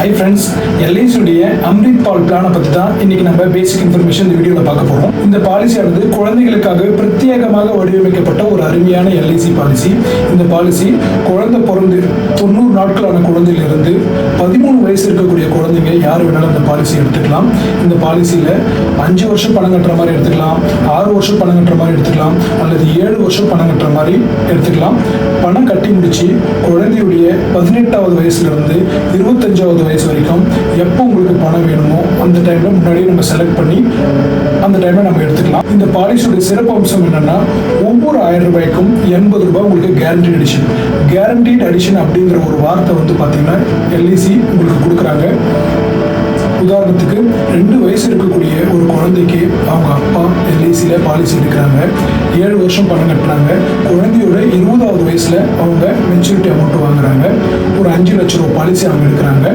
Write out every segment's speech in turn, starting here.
Hi friends, LIC உடைய அம்ரித் பால் பிளானை பற்றி தான் இன்னைக்கு நம்ம பேசிக் இன்ஃபர்மேஷன் இந்த வீடியோவில் பார்க்க போகிறோம். இந்த பாலிசியானது குழந்தைகளுக்காக பிரத்யேகமாக வடிவமைக்கப்பட்ட ஒரு அருமையான LIC பாலிசி. இந்த பாலிசி குழந்தை பிறந்து 90 நாட்களான குழந்தையிலிருந்து 13 வயசு இருக்கக்கூடிய குழந்தைங்க யார் வேணாலும் இந்த பாலிசி எடுத்துக்கலாம். இந்த பாலிசியில் 5 வருஷம் பணம் கட்டுற மாதிரி எடுத்துக்கலாம், 6 வருஷம் பணம் கட்டுற மாதிரி எடுத்துக்கலாம், அல்லது 7 வருஷம் பணம் கட்டுற மாதிரி எடுத்துக்கலாம். பணம் கட்டி முடிச்சு குழந்தையுடைய 18வது வயசுலேருந்து 25வது வயசு வரைக்கும் எப்போ உங்களுக்கு பணம் வேணுமோ அந்த டைம்ல முன்னாடியே நம்ம செலக்ட் பண்ணி அந்த டைம்ல நம்ம எடுத்துக்கலாம். இந்த பாலிசியோட சிறப்பு அம்சம் என்னன்னா, ஒவ்வொரு 1000 ரூபாய்க்கும் 80 ரூபாய் உங்களுக்கு கேரண்டீட் அடிஷன். கேரண்டீட் அடிஷன் அப்படிங்கிற ஒரு வார்த்தை வந்து பார்த்தீங்கன்னா LIC உங்களுக்கு கொடுக்குறாங்க. உதாரணத்துக்கு 2 வயசு இருக்கக்கூடிய ஒரு குழந்தைக்கு அவங்க அப்பா LICல பாலிசி எடுக்கிறாங்க, 7 வருஷம் பணம் கட்டுறாங்க. குழந்தையோட 20வது வயசுல அவங்க மெச்சூரிட்டி அமௌண்ட் வாங்குறாங்க. ஒரு 5 லட்ச ரூபா பாலிசி அவங்க எடுக்கிறாங்க.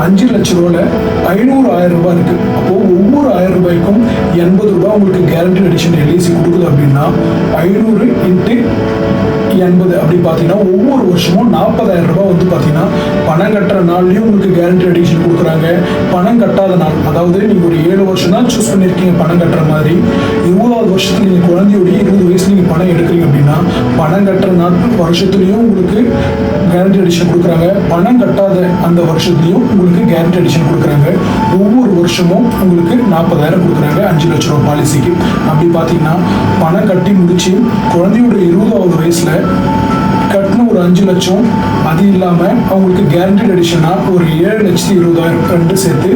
5 லட்ச ரூபாயில் 500,000 ரூபாய் இருக்கு. அப்போ ஒவ்வொரு 1000 ரூபாய்க்கும் 80 ரூபாய் உங்களுக்கு கேரண்டி அடிஷன் LIC கொடுக்குது அப்படின்னா 500 × 80 அப்படி பார்த்தீங்கன்னா ஒவ்வொரு வருஷமும் 40,000 ரூபாய் வந்து பார்த்தீங்கன்னா பணம் கட்டுற நாள்லையும் உங்களுக்கு கேரண்டி அடிஷன் கொடுக்குறாங்க. பணம் கட்டாத நாள், அதாவது நீங்கள் ஒரு 7 வருஷம் தான் சூஸ் பண்ணியிருக்கீங்க பணம் கட்டுற மாதிரி, 20வது வருஷத்துல நீங்கள் குழந்தையோடைய 20 வயசுல நீங்கள் பணம் எடுக்கிறீங்க அப்படின்னா பணம் கட்டுற நாள் வருஷத்துலையும் உங்களுக்கு கேரண்டி அடிஷன் கொடுக்குறாங்க. பணம் கட்டாத அந்த வருஷத்துலையும் உங்களுக்கு கேரண்டி அடிஷன் கொடுக்குறாங்க. ஒவ்வொரு வருஷமும் உங்களுக்கு 40,000 கொடுக்குறாங்க 5 லட்ச ரூபா பாலிசிக்கு. அப்படி பார்த்தீங்கன்னா பணம் கட்டி முடிச்சு குழந்தையோட 20வது வயசுல கட்டின ஒரு 5 லட்சம், அது இல்லாமல் அவங்களுக்கு கேரண்டீட் அடிஷனாக ஒரு 7,20,000 ரெண்டு சேர்த்து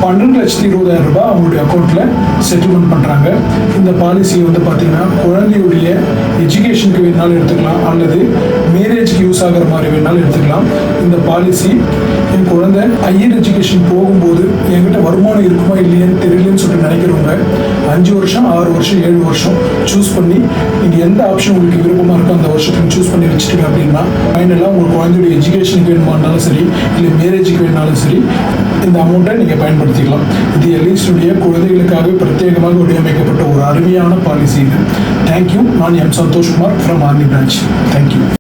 12,20,000 ரூபாய் அவங்களுடைய அக்கௌண்ட்டில் செட்டில்மெண்ட் பண்ணுறாங்க. இந்த பாலிசியை வந்து பார்த்தீங்கன்னா குழந்தையுடைய எஜுகேஷனுக்கு வேணாலும் எடுத்துக்கலாம், அல்லது மேரேஜ்க்கு யூஸ் ஆகிற மாதிரி வேணாலும் எடுத்துக்கலாம். இந்த பாலிசி என் குழந்தை ஹையர் எஜுகேஷன் போகும்போது என்கிட்ட வருமானம் இருக்குமா இல்லையான்னு தெரியலன்னு சொல்லிட்டு நினைக்கிறவங்க 5 வருஷம் 6 வருஷம் 7 வருஷம் சூஸ் பண்ணி நீங்கள் எந்த ஆப்ஷன் உங்களுக்கு விருப்பமாக இருக்கோ அந்த வருஷத்துக்கு சூஸ் பண்ணி வச்சுட்டீங்க அப்படின்னா ஃபைனலாக உங்கள் குழந்தையோட எஜுகேஷனுக்கு வேணுமானாலும் சரி, இல்லை மேரேஜுக்கு வேணாலும் சரி, இந்த அமௌண்ட்டை நீங்கள் பயன்படுத்திக்கலாம். இது LICயுடைய குழந்தைகளுக்காக பிரத்யேகமாக வடிவமைக்கப்பட்ட ஒரு அருமையான பாலிசி இது. தேங்க்யூ. நான் M. Santhoshkumar from army branch. Thank you.